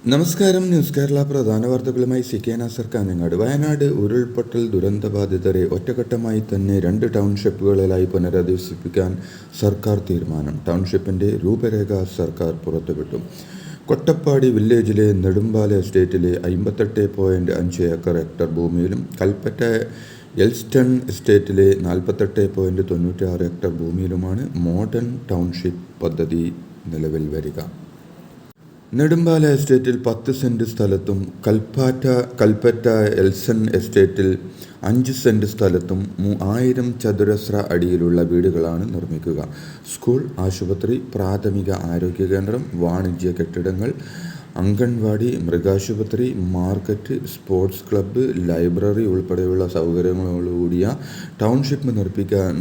നമസ്കാരം. ന്യൂസ് കേരള പ്രധാന വാർത്തകളുമായി CK നാസർ കാഞ്ഞങ്ങാട്. വയനാട് ഉരുൾപൊട്ടൽ ദുരന്തബാധിതരെ ഒറ്റഘട്ടമായി തന്നെ 2 ടൗൺഷിപ്പുകളിലായി പുനരധിവസിപ്പിക്കാൻ സർക്കാർ തീരുമാനം. ടൗൺഷിപ്പിന്റെ രൂപരേഖ സർക്കാർ പുറത്തുവിട്ടു. കൊട്ടപ്പാടി വില്ലേജിലെ നെടുമ്പാല എസ്റ്റേറ്റിലെ 58.5 ഹെക്ടർ ഭൂമിയിലും കൽപ്പറ്റ എൽസ്റ്റൺ എസ്റ്റേറ്റിലെ 48.96 ഹെക്ടർ ഭൂമിയിലുമാണ് മോഡേൺ ടൗൺഷിപ്പ് പദ്ധതി നിലവിൽ വരിക. നെടുമ്പാല എസ്റ്റേറ്റിൽ 10 സെന്റ് സ്ഥലത്തും കൽപ്പറ്റ എൽസൺ എസ്റ്റേറ്റിൽ 5 സെന്റ് സ്ഥലത്തും 1000 ചതുരശ്ര അടിയിലുള്ള വീടുകളാണ് നിർമ്മിക്കുക. സ്കൂൾ, ആശുപത്രി, പ്രാഥമിക ആരോഗ്യ കേന്ദ്രം, വാണിജ്യ കെട്ടിടങ്ങൾ, അംഗൻവാടി, മൃഗാശുപത്രി, മാർക്കറ്റ്, സ്പോർട്സ് ക്ലബ്ബ്, ലൈബ്രറി ഉൾപ്പെടെയുള്ള സൗകര്യങ്ങളോടുകൂടിയ ടൗൺഷിപ്പ്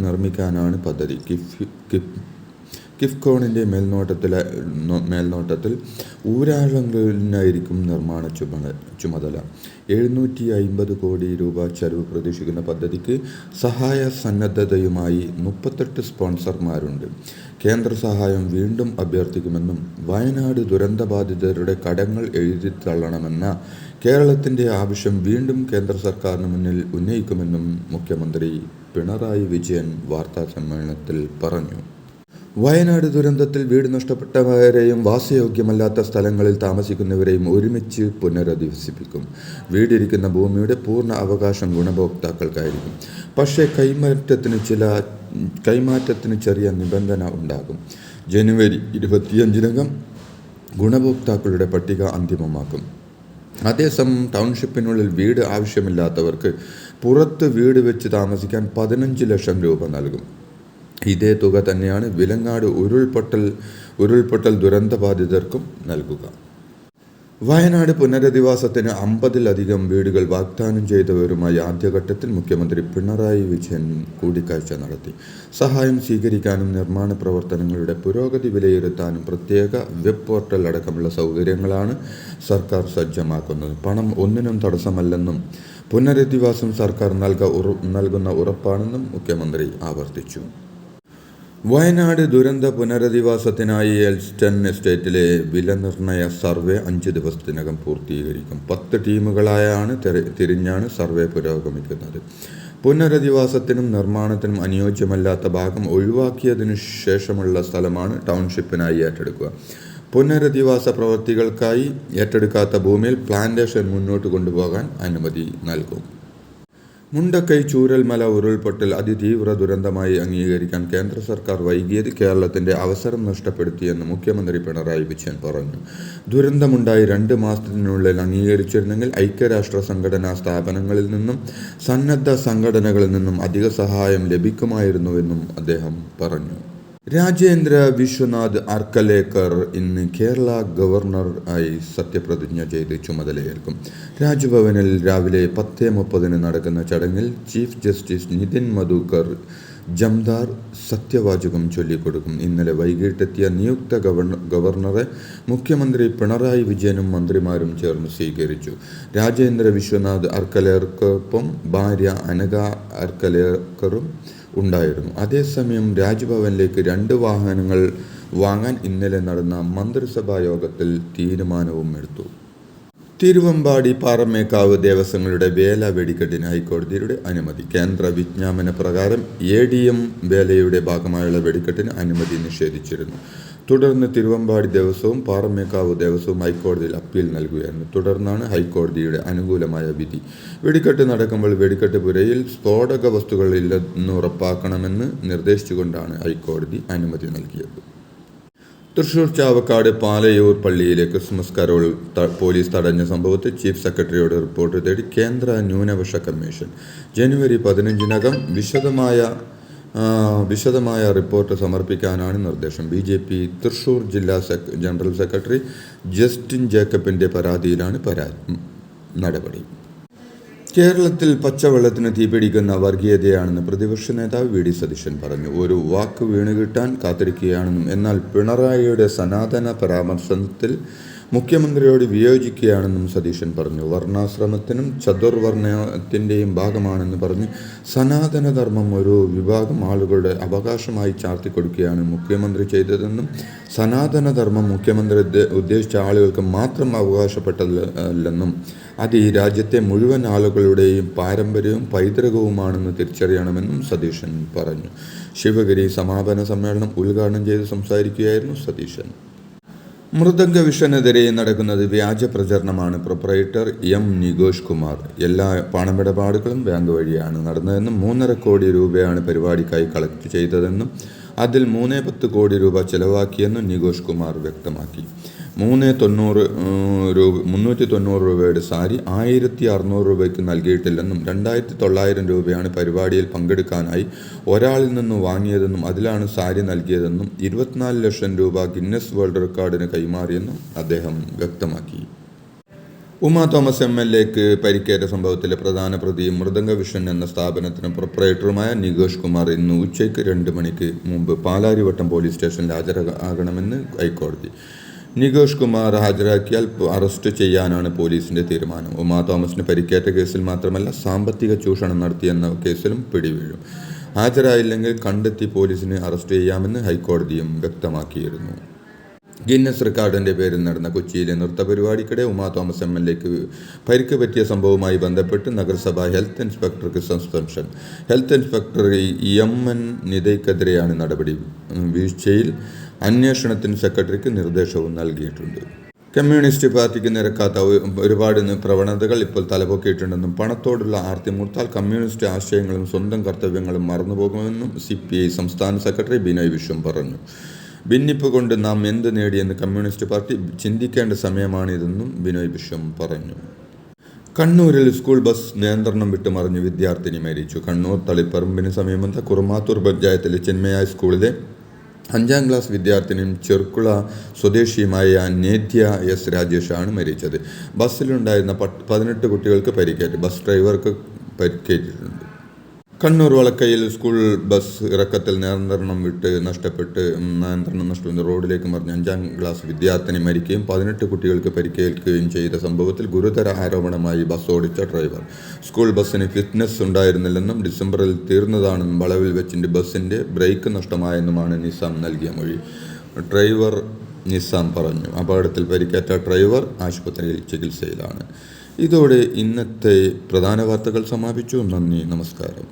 നിർമ്മിക്കാനാണ് പദ്ധതി. കിഫ്കോണിൻ്റെ മേൽനോട്ടത്തിൽ ഊരാളുങ്കലിനായിരിക്കും നിർമ്മാണ ചുമതല. 750 കോടി രൂപ ചെലവ് പ്രതീക്ഷിക്കുന്ന പദ്ധതിക്ക് സഹായ സന്നദ്ധതയുമായി 38 സ്പോൺസർമാരുണ്ട്. കേന്ദ്ര സഹായം വീണ്ടും അഭ്യർത്ഥിക്കുമെന്നും വയനാട് ദുരന്തബാധിതരുടെ കടങ്ങൾ എഴുതിത്തള്ളണമെന്ന കേരളത്തിൻ്റെ ആവശ്യം വീണ്ടും കേന്ദ്ര സർക്കാരിന് മുന്നിൽ ഉന്നയിക്കുമെന്നും മുഖ്യമന്ത്രി പിണറായി വിജയൻ വാർത്താസമ്മേളനത്തിൽ പറഞ്ഞു. വയനാട് ദുരന്തത്തിൽ വീട് നഷ്ടപ്പെട്ടവരെയും വാസയോഗ്യമല്ലാത്ത സ്ഥലങ്ങളിൽ താമസിക്കുന്നവരെയും ഒരുമിച്ച് പുനരധിവസിപ്പിക്കും. വീടിരിക്കുന്ന ഭൂമിയുടെ പൂർണ്ണ അവകാശം ഗുണഭോക്താക്കൾക്കായിരിക്കും. പക്ഷേ കൈമാറ്റത്തിന് ചെറിയ നിബന്ധന ഉണ്ടാകും. ജനുവരി 25-നകം ഗുണഭോക്താക്കളുടെ പട്ടിക അന്തിമമാക്കും. അതേസമയം ടൗൺഷിപ്പിനുള്ളിൽ വീട് ആവശ്യമില്ലാത്തവർക്ക് പുറത്ത് വീട് വെച്ച് താമസിക്കാൻ 15 ലക്ഷം രൂപ നൽകും. ഇതേ തുക തന്നെയാണ് വിലങ്ങാട് ഉരുൾപൊട്ടൽ ദുരന്തബാധിതർക്കും നൽകുക. വയനാട് പുനരധിവാസത്തിന് 50-ലധികം വീടുകൾ വാഗ്ദാനം ചെയ്തവരുമായി ആദ്യഘട്ടത്തിൽ മുഖ്യമന്ത്രി പിണറായി വിജയൻ കൂടിക്കാഴ്ച നടത്തി. സഹായം സ്വീകരിക്കാനും നിർമ്മാണ പ്രവർത്തനങ്ങളുടെ പുരോഗതി വിലയിരുത്താനും പ്രത്യേക വെബ് പോർട്ടൽ അടക്കമുള്ള സൗകര്യങ്ങളാണ് സർക്കാർ സജ്ജമാക്കുന്നത്. പണം ഒന്നിനും തടസ്സമല്ലെന്നും പുനരധിവാസം സർക്കാർ നൽകുന്ന ഉറപ്പാണെന്നും മുഖ്യമന്ത്രി ആവർത്തിച്ചു. വയനാട് ദുരന്ത പുനരധിവാസത്തിനായി എൽസ്റ്റൺ എസ്റ്റേറ്റിലെ വിലനിർണ്ണയ സർവേ 5 ദിവസത്തിനകം പൂർത്തീകരിക്കും. 10 ടീമുകളായാണ് തിരിഞ്ഞാണ് സർവേ പുരോഗമിക്കുന്നത്. പുനരധിവാസത്തിനും നിർമ്മാണത്തിനും അനുയോജ്യമല്ലാത്ത ഭാഗം ഒഴിവാക്കിയതിനു ശേഷമുള്ള സ്ഥലമാണ് ടൗൺഷിപ്പിനായി ഏറ്റെടുക്കുക. പുനരധിവാസ പ്രവൃത്തികൾക്കായി ഏറ്റെടുക്കാത്ത ഭൂമിയിൽ പ്ലാന്റേഷൻ മുന്നോട്ട് കൊണ്ടുപോകാൻ അനുമതി നൽകും. മുണ്ടക്കൈ ചൂരൽമല ഉരുൾപൊട്ടൽ അതിതീവ്ര ദുരന്തമായി അംഗീകരിക്കാൻ കേന്ദ്ര സർക്കാർ വൈകിയത് കേരളത്തിന്റെ അവസരം നഷ്ടപ്പെടുത്തിയെന്ന് മുഖ്യമന്ത്രി പിണറായി വിജയൻ പറഞ്ഞു. ദുരന്തമുണ്ടായി 2 മാസത്തിനുള്ളിൽ അംഗീകരിച്ചിരുന്നെങ്കിൽ ഐക്യരാഷ്ട്ര സംഘടനാ സ്ഥാപനങ്ങളിൽ നിന്നും സന്നദ്ധ സംഘടനകളിൽ നിന്നും അധിക സഹായം ലഭിക്കുമായിരുന്നുവെന്നും അദ്ദേഹം പറഞ്ഞു. രാജേന്ദ്ര വിശ്വനാഥ് അർക്കലേക്കർ ഇന്ന് കേരള ഗവർണർ ആയി സത്യപ്രതിജ്ഞ ചെയ്ത് ചുമതലയേൽക്കും. രാജ്ഭവനിൽ രാവിലെ 10:30 നടക്കുന്ന ചടങ്ങിൽ ചീഫ് ജസ്റ്റിസ് നിതിൻ മധുക്കർ ജംദാർ സത്യവാചകം ചൊല്ലിക്കൊടുക്കും. ഇന്നലെ വൈകിട്ടെത്തിയ നിയുക്ത ഗവർണറെ മുഖ്യമന്ത്രി പിണറായി വിജയനും മന്ത്രിമാരും ചേർന്ന് സ്വീകരിച്ചു. രാജേന്ദ്ര വിശ്വനാഥ് അർക്കലേക്കർക്കൊപ്പം ഭാര്യ അനഘ അർക്കലേക്കറും ഉണ്ടായിരുന്നു. അതേസമയം രാജ്ഭവനിലേക്ക് 2 വാഹനങ്ങൾ വാങ്ങാൻ ഇന്നലെ നടന്ന മന്ത്രിസഭാ യോഗത്തിൽ തീരുമാനവും എടുത്തു. തിരുവമ്പാടി പാറമേക്കാവ് ദേവസ്വങ്ങളുടെ വേല വെടിക്കെട്ടിന് ഹൈക്കോടതിയുടെ അനുമതി. കേന്ദ്ര വിജ്ഞാപന പ്രകാരം ADM വേലയുടെ ഭാഗമായുള്ള വെടിക്കെട്ടിന് അനുമതി നിഷേധിച്ചിരുന്നു. തുടർന്ന് തിരുവമ്പാടി ദേവസ്വവും പാറമേക്കാവ് ദേവസ്വവും ഹൈക്കോടതിയിൽ അപ്പീൽ നൽകുകയായിരുന്നു. തുടർന്നാണ് ഹൈക്കോടതിയുടെ അനുകൂലമായ വിധി. വെടിക്കെട്ട് നടക്കുമ്പോൾ വെടിക്കെട്ട് പുരയിൽ സ്ഫോടക വസ്തുക്കൾ ഇല്ലെന്ന് ഉറപ്പാക്കണമെന്ന് നിർദ്ദേശിച്ചുകൊണ്ടാണ് ഹൈക്കോടതി അനുമതി നൽകിയത്. തൃശൂർ ചാവക്കാട് പാലയൂർ പള്ളിയിലെ ക്രിസ്മസ് കരോൾ പോലീസ് തടഞ്ഞ സംഭവത്തിൽ ചീഫ് സെക്രട്ടറിയോട് റിപ്പോർട്ട് തേടി കേന്ദ്ര ന്യൂനപക്ഷ കമ്മീഷൻ. ജനുവരി 15-നകം വിശദമായ റിപ്പോർട്ട് സമർപ്പിക്കാനാണ് നിർദ്ദേശം. BJP തൃശൂർ ജില്ലാ ജനറൽ സെക്രട്ടറി ജസ്റ്റിൻ ജേക്കബിന്റെ പരാതിയിലാണ് നടപടി. കേരളത്തിൽ പച്ചവെള്ളത്തിന് തീപിടിക്കുന്ന വർഗീയതയാണെന്ന് പ്രതിപക്ഷ നേതാവ് VD സതീശൻ പറഞ്ഞു. ഒരു വാക്ക് വീണുകിട്ടാൻ കാത്തിരിക്കുകയാണെന്നും എന്നാൽ പിണറായിയുടെ സനാതന പരാമർശത്തിൽ മുഖ്യമന്ത്രിയോട് വിയോജിക്കുകയാണെന്നും സതീശൻ പറഞ്ഞു. വർണ്ണാശ്രമത്തിനും ചതുർവർണ്ണത്തിൻ്റെയും ഭാഗമാണെന്ന് പറഞ്ഞ് സനാതനധർമ്മം ഒരു വിഭാഗം ആളുകളുടെ അവകാശമായി ചാർത്തിക്കൊടുക്കുകയാണ് മുഖ്യമന്ത്രി ചെയ്തതെന്നും സനാതനധർമ്മം മുഖ്യമന്ത്രി ഉദ്ദേശിച്ച ആളുകൾക്ക് മാത്രം അവകാശപ്പെട്ടതല്ലെന്നും അത് ഈ രാജ്യത്തെ മുഴുവൻ ആളുകളുടെയും പാരമ്പര്യവും പൈതൃകവുമാണെന്ന് തിരിച്ചറിയണമെന്നും സതീശൻ പറഞ്ഞു. ശിവഗിരി സമാപന സമ്മേളനം ഉദ്ഘാടനം ചെയ്ത് സംസാരിക്കുകയായിരുന്നു സതീശൻ. മൃദംഗ വിഷനെതിരെ നടക്കുന്നത് വ്യാജ പ്രചരണമാണ്. Proprietor M Nikesh Kumar. എല്ലാ പണമിടപാടുകളും ബാങ്ക് വഴിയാണ് നടന്നതെന്നും 3.5 കോടി രൂപയാണ് പരിപാടിക്കായി കളക്ട് ചെയ്തതെന്നും അതിൽ 3.10 കോടി രൂപ ചെലവാക്കിയെന്നും നികേഷ് കുമാർ വ്യക്തമാക്കി. 390 രൂപയുടെ സാരി 1600 രൂപയ്ക്ക് നൽകിയിട്ടില്ലെന്നും 2900 രൂപയാണ് പരിപാടിയിൽ പങ്കെടുക്കാനായി ഒരാളിൽ നിന്ന് വാങ്ങിയതെന്നും അതിലാണ് സാരി നൽകിയതെന്നും 24 ലക്ഷം രൂപ ഗിന്നസ് വേൾഡ് റെക്കോർഡിന് കൈമാറിയെന്നും അദ്ദേഹം വ്യക്തമാക്കി. ഉമാ തോമസ് MLAക്ക് പരിക്കേറ്റ സംഭവത്തിലെ പ്രധാന പ്രതിയും മൃദംഗ വിഷൻ എന്ന സ്ഥാപനത്തിന് പ്രൊപ്പറേറ്ററുമായ നികേഷ് കുമാർ ഇന്ന് ഉച്ചയ്ക്ക് 2 മണിക്ക് മുമ്പ് പാലാരിവട്ടം പോലീസ് സ്റ്റേഷനിൽ ഹാജരാകണമെന്ന് ഹൈക്കോടതി. നികേഷ് കുമാർ ഹാജരാക്കിയാൽ അറസ്റ്റ് ചെയ്യാനാണ് പോലീസിന്റെ തീരുമാനം. ഉമാ തോമസിന് പരിക്കേറ്റ കേസിൽ മാത്രമല്ല സാമ്പത്തിക ചൂഷണം നടത്തിയെന്ന കേസിലും പിടിവീഴും. ഹാജരായില്ലെങ്കിൽ കണ്ടെത്തി പോലീസിനെ അറസ്റ്റ് ചെയ്യാമെന്ന് ഹൈക്കോടതിയും വ്യക്തമാക്കിയിരുന്നു. ഗിന്നസ് റെക്കോർഡിന്റെ പേരിൽ നടന്ന കൊച്ചിയിലെ നൃത്തപരിപാടിക്കിടെ ഉമാ തോമസ് MLAക്ക് പരിക്ക് പറ്റിയ സംഭവവുമായി ബന്ധപ്പെട്ട് നഗരസഭ ഹെൽത്ത് ഇൻസ്പെക്ടർക്ക് സസ്പെൻഷൻ. ഹെൽത്ത് ഇൻസ്പെക്ടർ MN നിതയ്ക്കെതിരെയാണ് നടപടി. വീഴ്ചയിൽ അന്വേഷണത്തിന് സെക്രട്ടറിക്ക് നിർദ്ദേശവും നൽകിയിട്ടുണ്ട്. കമ്മ്യൂണിസ്റ്റ് പാർട്ടിക്ക് നിരക്കാത്ത ഒരുപാട് പ്രവണതകൾ ഇപ്പോൾ തലപൊക്കിയിട്ടുണ്ടെന്നും പണത്തോടുള്ള ആർത്തി മൂർത്താൽ കമ്മ്യൂണിസ്റ്റ് ആശയങ്ങളും സ്വന്തം കർത്തവ്യങ്ങളും മറന്നുപോകുമെന്നും CPI സംസ്ഥാന സെക്രട്ടറി ബിനോയ് വിശ്വം പറഞ്ഞു. ഭിന്നിപ്പ് കൊണ്ട് നാം എന്ത് നേടിയെന്ന് കമ്മ്യൂണിസ്റ്റ് പാർട്ടി ചിന്തിക്കേണ്ട സമയമാണിതെന്നും ബിനോയ് വിശ്വം പറഞ്ഞു. കണ്ണൂരിൽ സ്കൂൾ ബസ് നിയന്ത്രണം വിട്ട് മറിഞ്ഞ് വിദ്യാർത്ഥിനി മരിച്ചു. കണ്ണൂർ തളിപ്പറമ്പിന് സമീപത്തെ കുറുമാത്തൂർ പഞ്ചായത്തിലെ ചിന്മയ സ്കൂളിലെ 5ാം ക്ലാസ് വിദ്യാർത്ഥിനിയും ചെർക്കുള സ്വദേശിയുമായ നേധ്യ S രാജേഷാണ് മരിച്ചത്. ബസ്സിലുണ്ടായിരുന്ന 18 കുട്ടികൾക്ക് പരിക്കേറ്റു. ബസ് ഡ്രൈവർക്ക് പരിക്കേറ്റിട്ടുണ്ട്. കണ്ണൂർ വളക്കയിൽ സ്കൂൾ ബസ് ഇറക്കത്തിൽ നിയന്ത്രണം നഷ്ടപ്പെട്ട് റോഡിലേക്ക് മറിഞ്ഞ 5ാം ക്ലാസ് വിദ്യാർത്ഥിനി മരിക്കുകയും 18 കുട്ടികൾക്ക് പരിക്കേൽക്കുകയും ചെയ്ത സംഭവത്തിൽ ഗുരുതര ആരോപണമായി ബസ് ഓടിച്ച ഡ്രൈവർ. സ്കൂൾ ബസ്സിന് ഫിറ്റ്നസ് ഉണ്ടായിരുന്നില്ലെന്നും ഡിസംബറിൽ തീർന്നതാണെന്നും വളവിൽ വെച്ചിട്ട് ബസ്സിന്റെ ബ്രേക്ക് നഷ്ടമായെന്നുമാണ് നിസാം നൽകിയ മൊഴി. ഡ്രൈവർ നിസാം പറഞ്ഞു. അപകടത്തിൽ പരിക്കേറ്റ ഡ്രൈവർ ആശുപത്രിയിൽ ചികിത്സയിലാണ്. ഇതോടെ ഇന്നത്തെ പ്രധാന വാർത്തകൾ സമാപിച്ചു. നന്ദി, നമസ്കാരം.